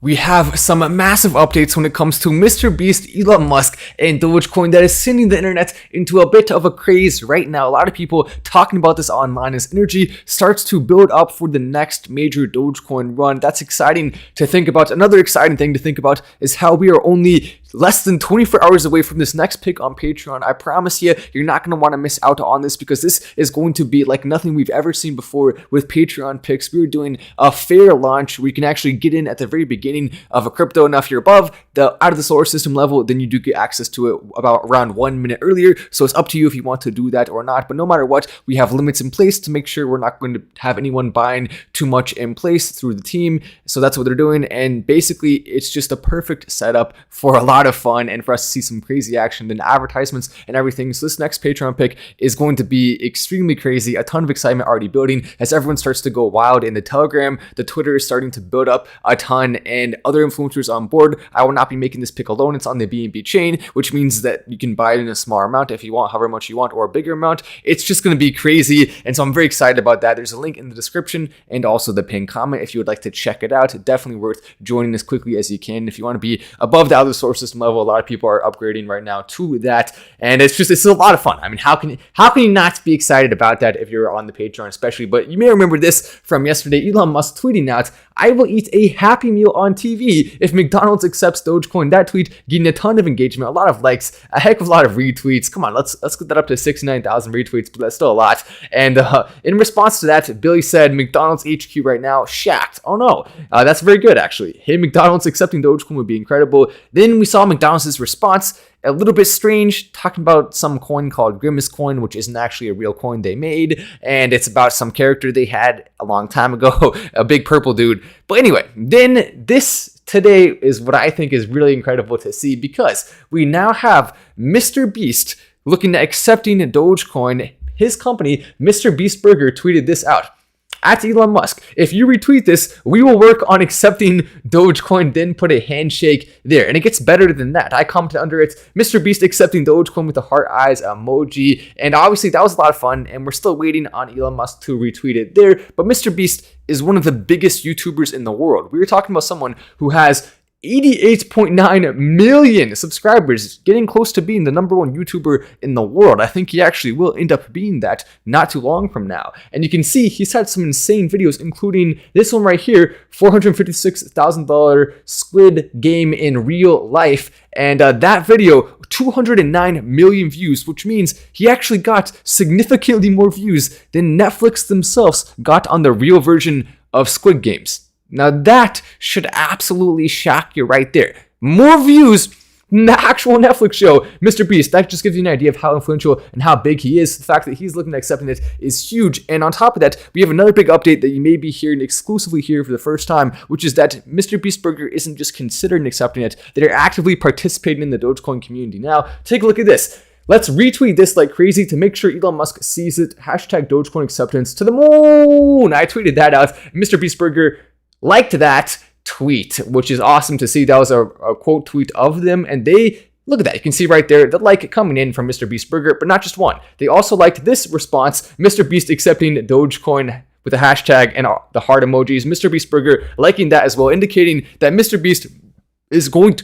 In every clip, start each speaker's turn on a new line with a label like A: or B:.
A: We have some massive updates when it comes to MrBeast, Elon Musk, and Dogecoin that is sending the internet into a bit of a craze right now. A lot of people talking about this online as energy starts to build up for the next major Dogecoin run. That's exciting to think about. Another exciting thing to think about is how we are only less than 24 hours away from this next pick on Patreon. I promise you, you're not going to want to miss out on this because this is going to be like nothing we've ever seen before with Patreon picks. We're doing a fair launch where you can actually get in at the very beginning of a crypto. Now, if you're above the out of the solar system level, then you do get access to it about around 1 minute earlier. So it's up to you if you want to do that or not. But no matter what, we have limits in place to make sure we're not going to have anyone buying too much in place through the team. So that's what they're doing. And basically, it's just a perfect setup for a lot of fun and for us to see some crazy action and advertisements and everything. So this next Patreon pick is going to be extremely crazy. A ton of excitement already building as everyone starts to go wild in the Telegram. The Twitter is starting to build up a ton and other influencers on board. I will not be making this pick alone. It's on the BNB chain, which means that you can buy it in a smaller amount if you want, however much you want, or a bigger amount. It's just going to be crazy. And so I'm very excited about that. There's a link in the description and also the pinned comment if you would like to check it out. Definitely worth joining as quickly as you can. If you want to be above the other source system level, a lot of people are upgrading right now to that. And it's a lot of fun. I mean, how can you not be excited about that if you're on the Patreon especially? But you may remember this from yesterday. Elon Musk tweeting out, "I will eat a Happy Meal on TV if McDonald's accepts Dogecoin." That tweet getting a ton of engagement, a lot of likes, a heck of a lot of retweets. Come on, let's get that up to 69,000 retweets, but that's still a lot. And in response to that, Billy said, "McDonald's HQ right now shacked." Oh no, that's very good actually. Hey, McDonald's accepting Dogecoin would be incredible. Then we saw McDonald's response, a little bit strange, talking about some coin called Grimace Coin, which isn't actually a real coin they made, and it's about some character they had a long time ago, a big purple dude. But anyway, then this today is what I think is really incredible to see, because we now have MrBeast looking at accepting Dogecoin. His company, MrBeast Burger, tweeted this out. At Elon Musk, "If you retweet this, we will work on accepting Dogecoin," then put a handshake there. And it gets better than that. I commented under it, "MrBeast accepting Dogecoin" with the heart eyes emoji. And obviously that was a lot of fun, and we're still waiting on Elon Musk to retweet it there. But MrBeast is one of the biggest YouTubers in the world. We were talking about someone who has 88.9 million subscribers, getting close to being the #1 YouTuber in the world. I think he actually will end up being that not too long from now. And you can see he's had some insane videos, including this one right here, $456,000 Squid Game in real life. And that video, 209 million views, which means he actually got significantly more views than Netflix themselves got on the real version of Squid Games. Now that should absolutely shock you right there. More views than the actual Netflix show, MrBeast. That just gives you an idea of how influential and how big he is. The fact that he's looking at accepting it is huge. And on top of that, we have another big update that you may be hearing exclusively here for the first time, which is that MrBeast Burger isn't just considering accepting it, they're actively participating in the Dogecoin community. Now, take a look at this. Let's retweet this like crazy to make sure Elon Musk sees it. Hashtag Dogecoin acceptance to the moon. I tweeted that out. MrBeast Burger liked that tweet, which is awesome to see. That was a quote tweet of them, and they look at that. You can see right there the like coming in from MrBeast Burger, but not just one. They also liked this response, MrBeast accepting Dogecoin with a hashtag and the heart emojis. MrBeast Burger liking that as well, indicating that MrBeast is going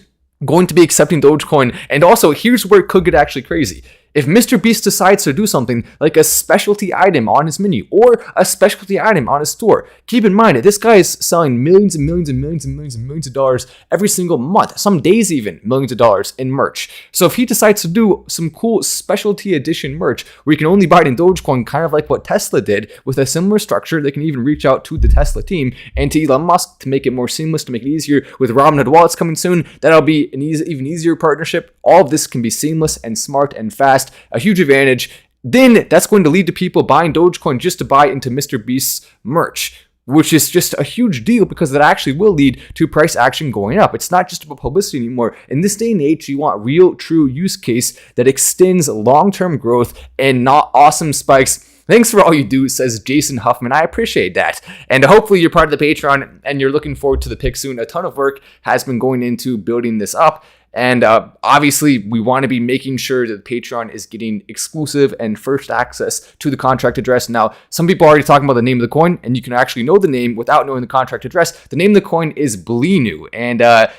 A: to be accepting Dogecoin. And also, here's where it could get actually crazy. If MrBeast decides to do something like a specialty item on his menu or a specialty item on his store, keep in mind that this guy is selling millions and millions and millions and millions and millions of dollars every single month, some days even millions of dollars in merch. So if he decides to do some cool specialty edition merch where you can only buy it in Dogecoin, kind of like what Tesla did with a similar structure, they can even reach out to the Tesla team and to Elon Musk to make it more seamless, to make it easier. With Robinhood wallets coming soon, that'll be an even easier partnership. All of this can be seamless and smart and fast. A huge advantage. Then that's going to lead to people buying Dogecoin just to buy into MrBeast's merch, which is just a huge deal because that actually will lead to price action going up. It's not just about publicity anymore. In this day and age, you want real, true use case that extends long-term growth and not awesome spikes Thanks for all you do, says Jason Huffman. I appreciate that. And hopefully you're part of the Patreon and you're looking forward to the pick soon. A ton of work has been going into building this up. And obviously, we want to be making sure that Patreon is getting exclusive and first access to the contract address. Now, some people are already talking about the name of the coin, and you can actually know the name without knowing the contract address. The name of the coin is Blinu, and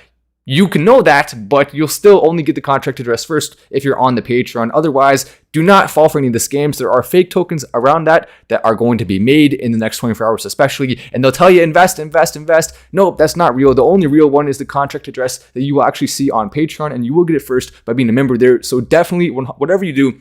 A: you can know that, but you'll still only get the contract address first if you're on the Patreon. Otherwise, do not fall for any of the scams. There are fake tokens around that are going to be made in the next 24 hours especially, and they'll tell you invest, invest, invest. Nope, that's not real. The only real one is the contract address that you will actually see on Patreon, and you will get it first by being a member there. So definitely, whatever you do,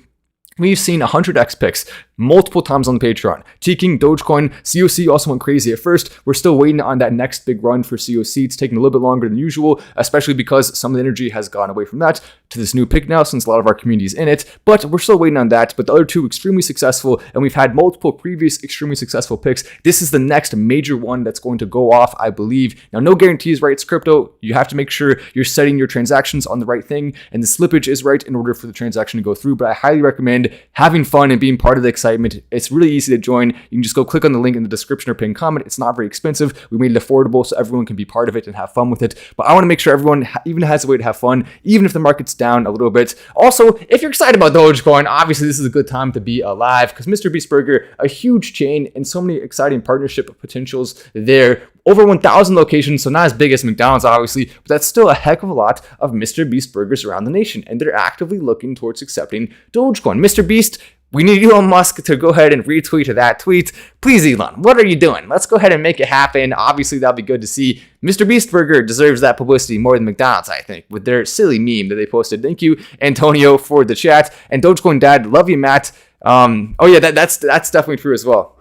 A: we've seen 100x picks multiple times on the Patreon. Tking, Dogecoin, COC also went crazy at first. We're still waiting on that next big run for COC. It's taking a little bit longer than usual, especially because some of the energy has gone away from that to this new pick now, since a lot of our community is in it. But we're still waiting on that. But the other two extremely successful, and we've had multiple previous extremely successful picks. This is the next major one that's going to go off, I believe. Now, no guarantees, right? It's crypto. You have to make sure you're setting your transactions on the right thing, and the slippage is right in order for the transaction to go through. But I highly recommend having fun and being part of the excitement. It's really easy to join. You can just go click on the link in the description or pinned comment. It's not very expensive. We made it affordable so everyone can be part of it and have fun with it. But I want to make sure everyone even has a way to have fun, even if the market's down a little bit. Also, if you're excited about Dogecoin, obviously this is a good time to be alive, because MrBeast Burger, a huge chain and so many exciting partnership potentials there. Over 1,000 locations, so not as big as McDonald's, obviously, but that's still a heck of a lot of MrBeast burgers around the nation, and they're actively looking towards accepting Dogecoin. MrBeast, we need Elon Musk to go ahead and retweet that tweet. Please, Elon, what are you doing? Let's go ahead and make it happen. Obviously, that'll be good to see. MrBeast Burger deserves that publicity more than McDonald's, I think, with their silly meme that they posted. Thank you, Antonio, for the chat. And Dogecoin Dad, love you, Matt. Oh yeah, that's definitely true as well.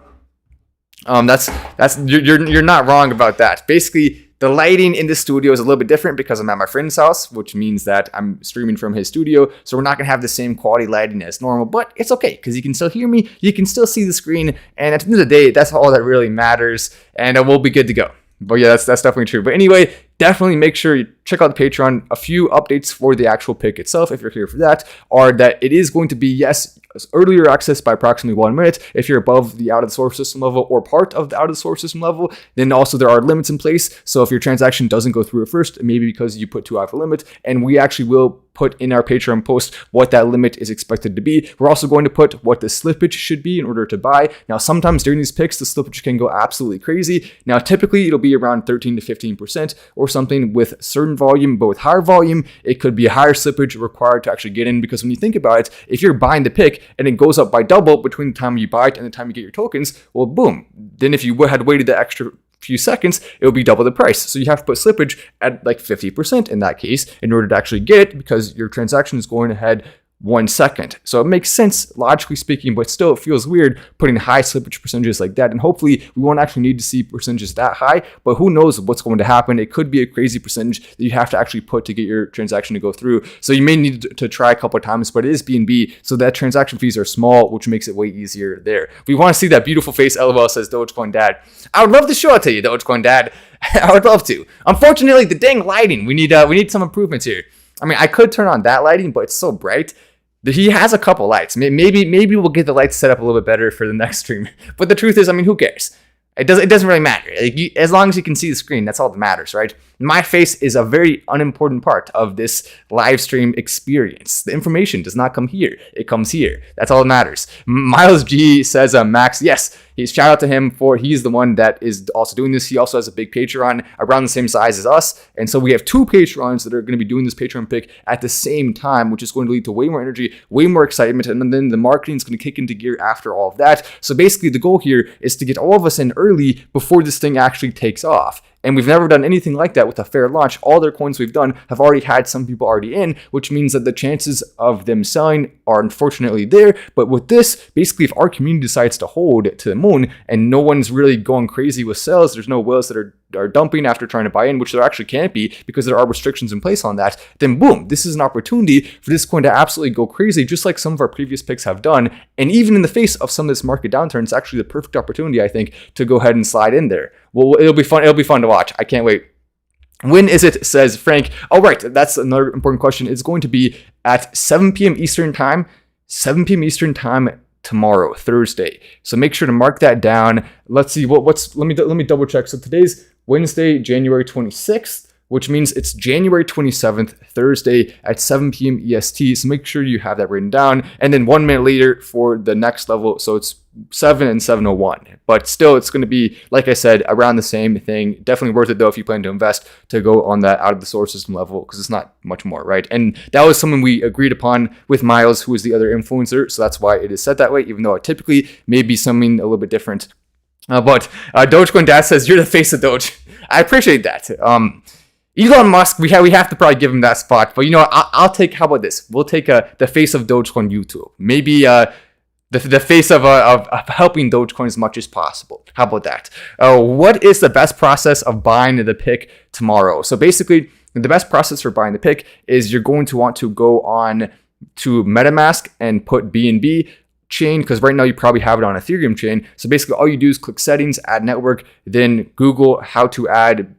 A: You're not wrong about that. Basically, the lighting in the studio is a little bit different because I'm at my friend's house, which means that I'm streaming from his studio. So we're not going to have the same quality lighting as normal, but it's okay because you can still hear me. You can still see the screen. And at the end of the day, that's all that really matters. And we'll be good to go. But yeah, that's definitely true. But anyway, definitely make sure you check out the Patreon. A few updates for the actual pick itself, if you're here for that, are that it is going to be, yes, earlier access by approximately 1 minute if you're above the out of the source system level or part of the out of the source system level. Then also there are limits in place. So if your transaction doesn't go through at first, maybe because you put too high of a limit, and we actually will put in our Patreon post what that limit is expected to be. We're also going to put what the slippage should be in order to buy. Now, sometimes during these picks, the slippage can go absolutely crazy. Now, typically it'll be around 13 to 15% or something with certain volume, but with higher volume, it could be a higher slippage required to actually get in, because when you think about it, if you're buying the pick and it goes up by double between the time you buy it and the time you get your tokens, well, boom. Then if you had waited the extra few seconds, it will be double the price. So you have to put slippage at like 50% in that case in order to actually get it, because your transaction is going ahead 1 second. So it makes sense, logically speaking, but still it feels weird putting high slippage percentages like that. And hopefully we won't actually need to see percentages that high, but who knows what's going to happen. It could be a crazy percentage that you have to actually put to get your transaction to go through. So you may need to try a couple of times, but it is BNB, so that transaction fees are small, which makes it way easier there. We want to see that beautiful face, LOL, says Dogecoin Dad. I would love to show it to you, Dogecoin Dad. I would love to. Unfortunately, the dang lighting, we need some improvements here. I mean, I could turn on that lighting, but it's so bright. He has a couple lights. Maybe we'll get the lights set up a little bit better for the next stream. But the truth is, I mean, who cares? It doesn't really matter. As long as you can see the screen, that's all that matters, right? My face is a very unimportant part of this live stream experience. The information does not come here. It comes here. That's all that matters. Miles G says, Max, yes, shout out to him he's the one that is also doing this. He also has a big Patreon around the same size as us. And so we have 2 Patrons that are going to be doing this Patreon pick at the same time, which is going to lead to way more energy, way more excitement. And then the marketing is going to kick into gear after all of that. So basically the goal here is to get all of us in early before this thing actually takes off. And we've never done anything like that with a fair launch. All their coins we've done have already had some people already in, which means that the chances of them selling are unfortunately there. But with this, basically, if our community decides to hold to the moon and no one's really going crazy with sales, there's no whales that are dumping after trying to buy in, which there actually can't be because there are restrictions in place on that, then boom, this is an opportunity for this coin to absolutely go crazy, just like some of our previous picks have done. And even in the face of some of this market downturn, it's actually the perfect opportunity, I think, to go ahead and slide in there. Well, it'll be fun. It'll be fun to watch. I can't wait. When is it, says Frank. Oh, right. That's another important question. It's going to be at 7 p.m. Eastern time. 7 p.m. Eastern time tomorrow, Thursday. So make sure to mark that down. Let's see let me double check. So today's Wednesday, January 26th. Which means it's January 27th, Thursday at 7 p.m. EST. So make sure you have that written down. And then 1 minute later for the next level. So it's 7 and 7:01. But still, it's going to be, like I said, around the same thing. Definitely worth it, though, if you plan to invest, to go on that out of the solar system level, because it's not much more, right? And that was something we agreed upon with Miles, who is the other influencer. So that's why it is set that way, even though it typically may be something a little bit different. But Dogecoin Dad says, you're the face of Doge. I appreciate that. Elon Musk, we have to probably give him that spot, but I'll take. How about this? We'll take the face of Dogecoin YouTube, maybe the face of helping Dogecoin as much as possible. How about that? What is the best process of buying the pick tomorrow? So basically, the best process for buying the pick is you're going to want to go on to MetaMask and put BNB chain, because right now you probably have it on Ethereum chain. So basically, all you do is click settings, add network, then Google how to add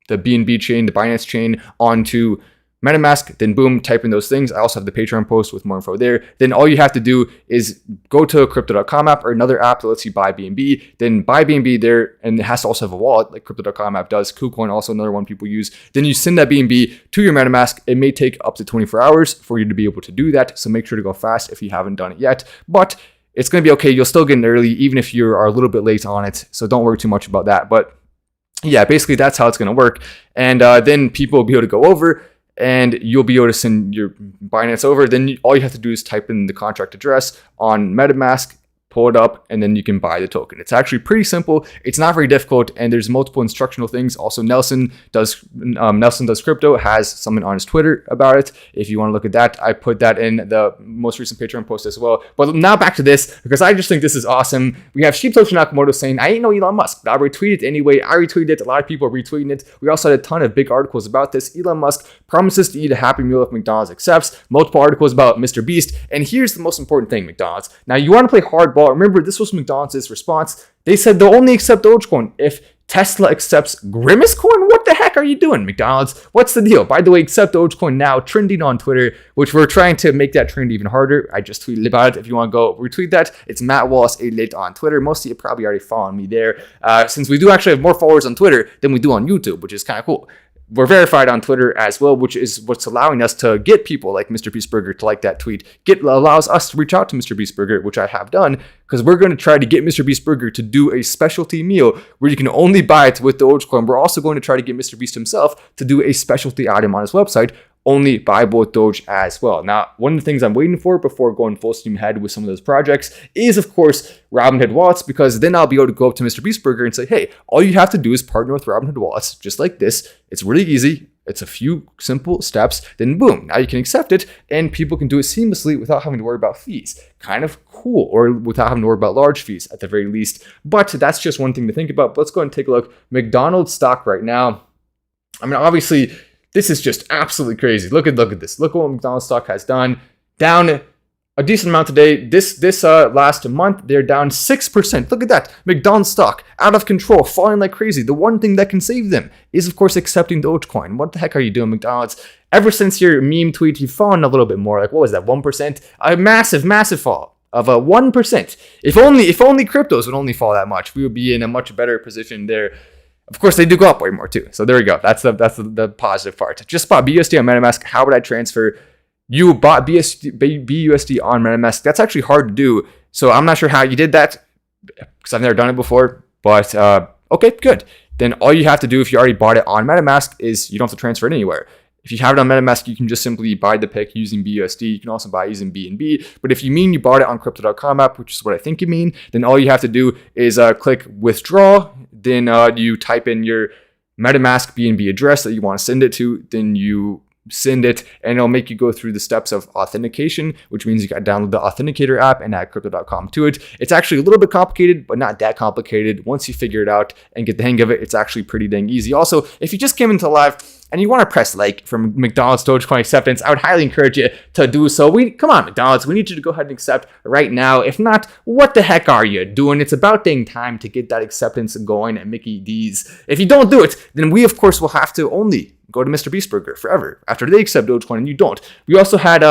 A: the BNB chain, the Binance chain onto MetaMask, then boom, type in those things. I also have the Patreon post with more info there. Then all you have to do is go to a crypto.com app or another app that lets you buy BNB, then buy BNB there, and it has to also have a wallet like crypto.com app does. KuCoin, also another one people use. Then you send that BNB to your MetaMask. It may take up to 24 hours for you to be able to do that, so make sure to go fast if you haven't done it yet. But it's going to be okay. You'll still get in early, even if you are a little bit late on it, so don't worry too much about that. But yeah, basically that's how it's going to work. And then people will be able to go over and you'll be able to send your Binance over. Then all you have to do is type in the contract address on MetaMask, pull it up, and then you can buy the token. It's actually pretty simple. It's not very difficult, and there's multiple instructional things. Also, Nelson Does Crypto has something on his Twitter about it. If you want to look at that, I put that in the most recent Patreon post as well. But now back to this, because I just think this is awesome. We have Sheep Nakamoto saying, I ain't no Elon Musk, but I retweeted it anyway. I retweeted it. A lot of people are retweeting it. We also had a ton of big articles about this. Elon Musk promises to eat a Happy Meal if McDonald's accepts. Multiple articles about MrBeast. And here's the most important thing, McDonald's. Now, you want to play hardball. Remember, this was McDonald's response. They said they'll only accept Dogecoin if Tesla accepts Grimace Coin. What the heck are you doing, McDonald's? What's the deal? By the way, accept Dogecoin now, trending on Twitter, which we're trying to make that trend even harder. I just tweeted about it. If you want to go retweet that, it's Matt Wallace 88 on Twitter. Most of you probably already following me there, since we do actually have more followers on Twitter than we do on YouTube, which is kind of cool. We're verified on Twitter as well, which is what's allowing us to get people like MrBeast Burger to like that tweet. Allows us to reach out to MrBeast Burger, which I have done, because we're going to try to get MrBeast Burger to do a specialty meal where you can only buy it with Dogecoin. We're also going to try to get MrBeast himself to do a specialty item on his website, only buyable with Doge as well. Now, one of the things I'm waiting for before going full steam ahead with some of those projects is, of course, Robinhood Wallets, because then I'll be able to go up to MrBeast Burger and say, hey, all you have to do is partner with Robinhood Wallets, just like this. It's really easy. It's a few simple steps. Then boom, now you can accept it and people can do it seamlessly without having to worry about fees. Kind of cool, or without having to worry about large fees at the very least. But that's just one thing to think about. But let's go ahead and take a look. McDonald's stock right now. I mean, obviously, this is just absolutely crazy. Look at this. Look at what McDonald's stock has done. Down a decent amount today. This last month, they're down 6%. Look at that. McDonald's stock, out of control, falling like crazy. The one thing that can save them is, of course, accepting Dogecoin. What the heck are you doing, McDonald's? Ever since your meme tweet, you've fallen a little bit more. Like, what was that, 1%? A massive fall of 1%. If only cryptos would only fall that much, we would be in a much better position there. Of course, they do go up way more too. So there we go. That's the positive part. Just bought BUSD on MetaMask. How would I transfer? You bought BUSD on MetaMask. That's actually hard to do. So I'm not sure how you did that because I've never done it before. But okay, good. Then all you have to do if you already bought it on MetaMask is you don't have to transfer it anywhere. If you have it on MetaMask, you can just simply buy the pick using BUSD. You can also buy using BNB. But if you mean you bought it on Crypto.com app, which is what I think you mean, then all you have to do is click withdraw. Then you type in your MetaMask BNB address that you want to send it to. Then you send it, and it'll make you go through the steps of authentication, which means you got to download the Authenticator app and add Crypto.com to it. It's actually a little bit complicated, but not that complicated. Once you figure it out and get the hang of it, it's actually pretty dang easy. Also, if you just came into live and you want to press like from McDonald's Dogecoin acceptance, I would highly encourage you to do so. Come on, McDonald's, we need you to go ahead and accept right now. If not, what the heck are you doing? It's about dang time to get that acceptance going at Mickey D's. If you don't do it, then we, of course, will have to only go to MrBeast Burger forever after they accept Dogecoin and you don't. We also had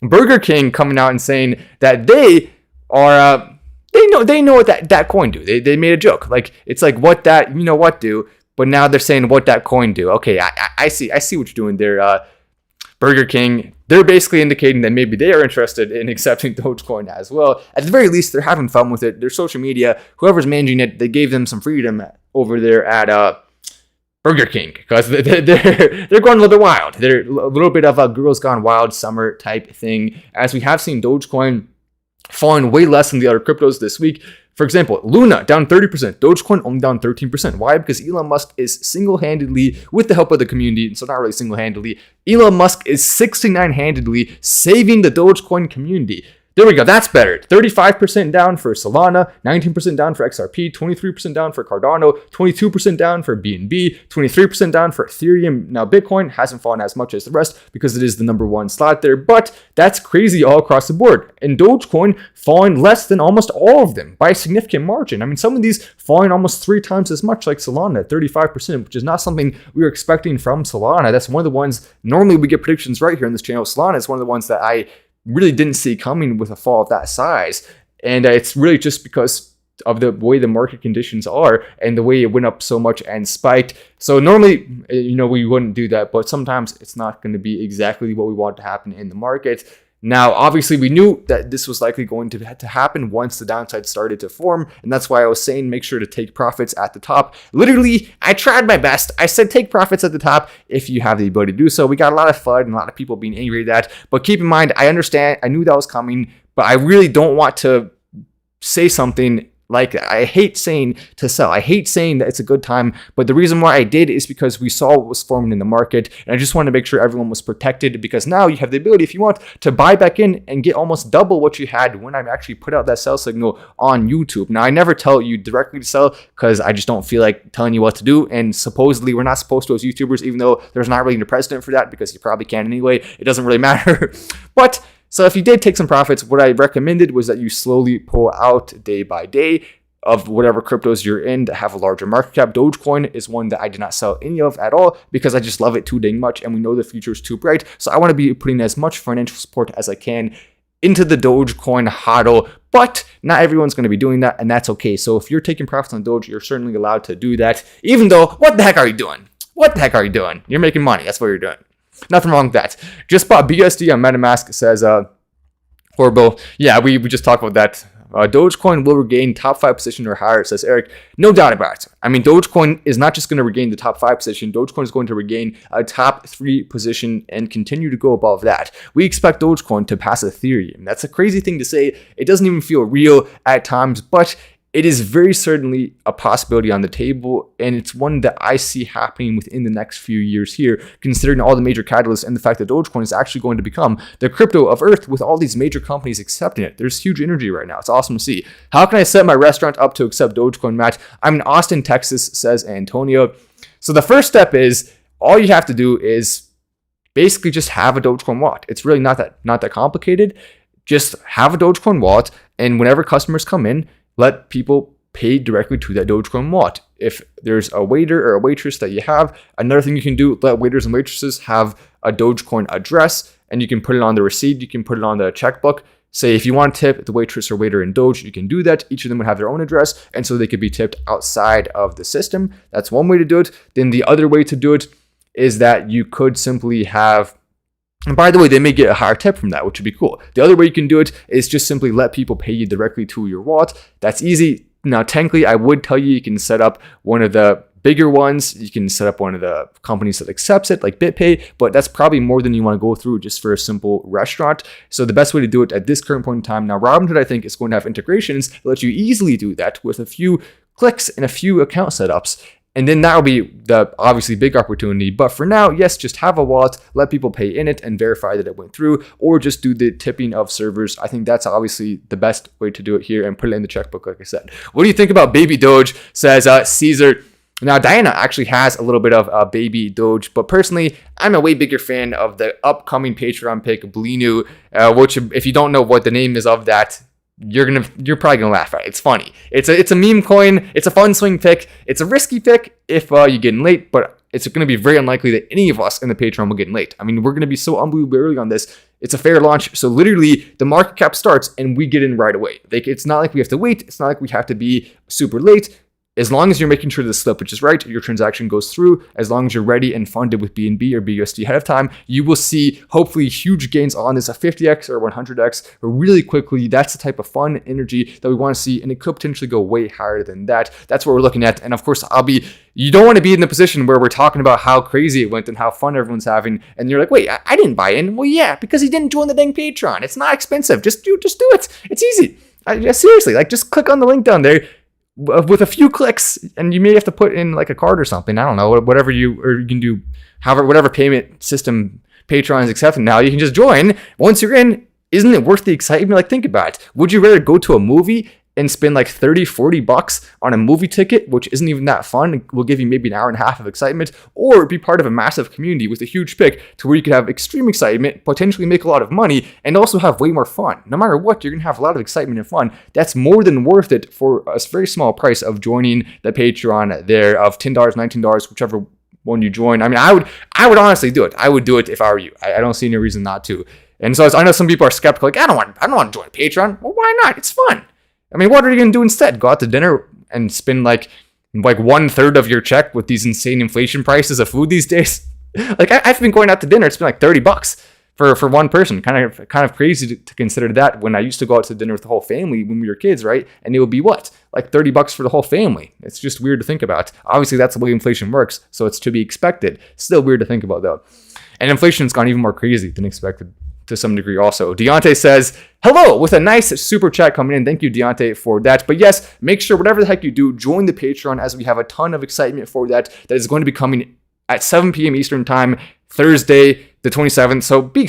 A: Burger King coming out and saying that they are they know what that coin do. They made a joke. Like, it's like what that do, but now they're saying what that coin do. Okay, I see what you're doing there. Burger King, they're basically indicating that maybe they are interested in accepting Dogecoin as well. At the very least, they're having fun with it. Their social media, whoever's managing it, they gave them some freedom over there at Burger King, because they're going a little bit wild. They're a little bit of a girls gone wild summer type thing, as we have seen Dogecoin falling way less than the other cryptos this week. For example, Luna down 30%, Dogecoin only down 13%. Why? Because Elon Musk is single-handedly, with the help of the community, so not really single-handedly, Elon Musk is 69-handedly saving the Dogecoin community. There we go. That's better. 35% down for Solana, 19% down for XRP, 23% down for Cardano, 22% down for BNB, 23% down for Ethereum. Now, Bitcoin hasn't fallen as much as the rest because it is the number one slot there, but that's crazy all across the board. And Dogecoin falling less than almost all of them by a significant margin. I mean, some of these falling almost 3 times as much, like Solana, 35%, which is not something we were expecting from Solana. That's one of the ones, normally we get predictions right here on this channel. Solana is one of the ones that I really didn't see coming with a fall of that size. And it's really just because of the way the market conditions are and the way it went up so much and spiked. So normally, we wouldn't do that, but sometimes it's not going to be exactly what we want to happen in the market. Now, obviously, we knew that this was likely going to happen once the downside started to form, and that's why I was saying make sure to take profits at the top. Literally, I tried my best. I said take profits at the top if you have the ability to do so. We got a lot of FUD and a lot of people being angry at that, but keep in mind, I understand, I knew that was coming, but I really don't want to say something like that. I hate saying to sell. I hate saying that it's a good time, but the reason why I did is because we saw what was forming in the market, and I just wanted to make sure everyone was protected, because now you have the ability, if you want, to buy back in and get almost double what you had when I actually put out that sell signal on YouTube. Now, I never tell you directly to sell because I just don't feel like telling you what to do, and supposedly we're not supposed to as YouTubers, even though there's not really a precedent for that, because you probably can anyway. It doesn't really matter. But so if you did take some profits, what I recommended was that you slowly pull out day by day of whatever cryptos you're in that have a larger market cap. Dogecoin is one that I did not sell any of at all because I just love it too dang much, and we know the future is too bright. So I want to be putting as much financial support as I can into the Dogecoin hodl, but not everyone's going to be doing that, and that's okay. So if you're taking profits on Doge, you're certainly allowed to do that, even though, what the heck are you doing? What the heck are you doing? You're making money. That's what you're doing. Nothing wrong with that. Just bought BSD on MetaMask, says horrible. Yeah, we just talked about that. Dogecoin will regain top 5 position or higher, says Eric. No doubt about it. I mean, Dogecoin is not just going to regain the top 5 position. Dogecoin is going to regain a top 3 position and continue to go above that. We expect Dogecoin to pass Ethereum. That's a crazy thing to say. It doesn't even feel real at times, but it is very certainly a possibility on the table, and it's one that I see happening within the next few years here, considering all the major catalysts and the fact that Dogecoin is actually going to become the crypto of Earth with all these major companies accepting it. There's huge energy right now. It's awesome to see. How can I set my restaurant up to accept Dogecoin, Matt? I'm in Austin, Texas, says Antonio. So the first step is, all you have to do is basically just have a Dogecoin wallet. It's really not that complicated. Just have a Dogecoin wallet, and whenever customers come in, let people pay directly to that Dogecoin wallet. If there's a waiter or a waitress that you have, another thing you can do, let waiters and waitresses have a Dogecoin address, and you can put it on the receipt, you can put it on the checkbook. Say if you want to tip the waitress or waiter in Doge, you can do that. Each of them would have their own address, and so they could be tipped outside of the system. That's one way to do it. Then the other way to do it is that you could simply have, and by the way, they may get a higher tip from that, which would be cool. The other way you can do it is just simply let people pay you directly to your wallet. That's easy. Now, technically, I would tell you can set up one of the bigger ones. You can set up one of the companies that accepts it, like BitPay, but that's probably more than you want to go through just for a simple restaurant. So the best way to do it at this current point in time, now Robinhood, I think, is going to have integrations that let you easily do that with a few clicks and a few account setups. And then that'll be the obviously big opportunity. But for now, yes, just have a wallet, let people pay in it and verify that it went through, or just do the tipping of servers. I think that's obviously the best way to do it here, and put it in the checkbook, like I said. What do you think about Baby Doge, says Caesar. Now, Diana actually has a little bit of Baby Doge, but personally, I'm a way bigger fan of the upcoming Patreon pick, Bleenu, which, if you don't know what the name is of that, you're probably gonna laugh at it. It's funny. It's a meme coin. It's a fun swing pick. It's a risky pick if you get in late, but it's going to be very unlikely that any of us in the Patreon will get in late. I mean, we're going to be so unbelievably early on this. It's a fair launch. So literally the market cap starts and we get in right away. Like, it's not like we have to wait. It's not like we have to be super late. As long as you're making sure the slippage is right, your transaction goes through, as long as you're ready and funded with BNB or BUSD ahead of time, you will see hopefully huge gains on this, a 50x or 100x really quickly. That's the type of fun energy that we want to see, and it could potentially go way higher than that. That's what we're looking at. And of course, you don't want to be in the position where we're talking about how crazy it went and how fun everyone's having, and you're like, wait, I didn't buy in. Well, yeah, because he didn't join the dang Patreon. It's not expensive. Just do it. It's easy. Seriously, like, just click on the link down there. With a few clicks, and you may have to put in like a card or something. I don't know, whatever you can do, however, whatever payment system Patreon is accepting now, you can just join. Once you're in, isn't it worth the excitement? Like, think about it. Would you rather go to a movie and spend like 30, 40 bucks on a movie ticket, which isn't even that fun, and will give you maybe an hour and a half of excitement, or be part of a massive community with a huge pick to where you could have extreme excitement, potentially make a lot of money, and also have way more fun? No matter what, you're going to have a lot of excitement and fun. That's more than worth it for a very small price of joining the Patreon there of $10, $19, whichever one you join. I mean, I would honestly do it. I would do it if I were you. I don't see any reason not to. And so I know some people are skeptical, like, I don't want to join Patreon. Well, why not? It's fun. I mean, what are you going to do instead? Go out to dinner and spend like 1/3 of your check with these insane inflation prices of food these days? Like, I've been going out to dinner. It's been like $30 for one person. Kind of crazy to consider that, when I used to go out to dinner with the whole family when we were kids, right? And it would be what? Like $30 for the whole family. It's just weird to think about. Obviously, that's the way inflation works, so it's to be expected. Still weird to think about, though. And inflation's gone even more crazy than expected to some degree also. Deontay says, hello, with a nice super chat coming in. Thank you, Deontay, for that. But yes, make sure whatever the heck you do, join the Patreon, as we have a ton of excitement for that is going to be coming at 7 p.m. Eastern time, Thursday, the 27th. So be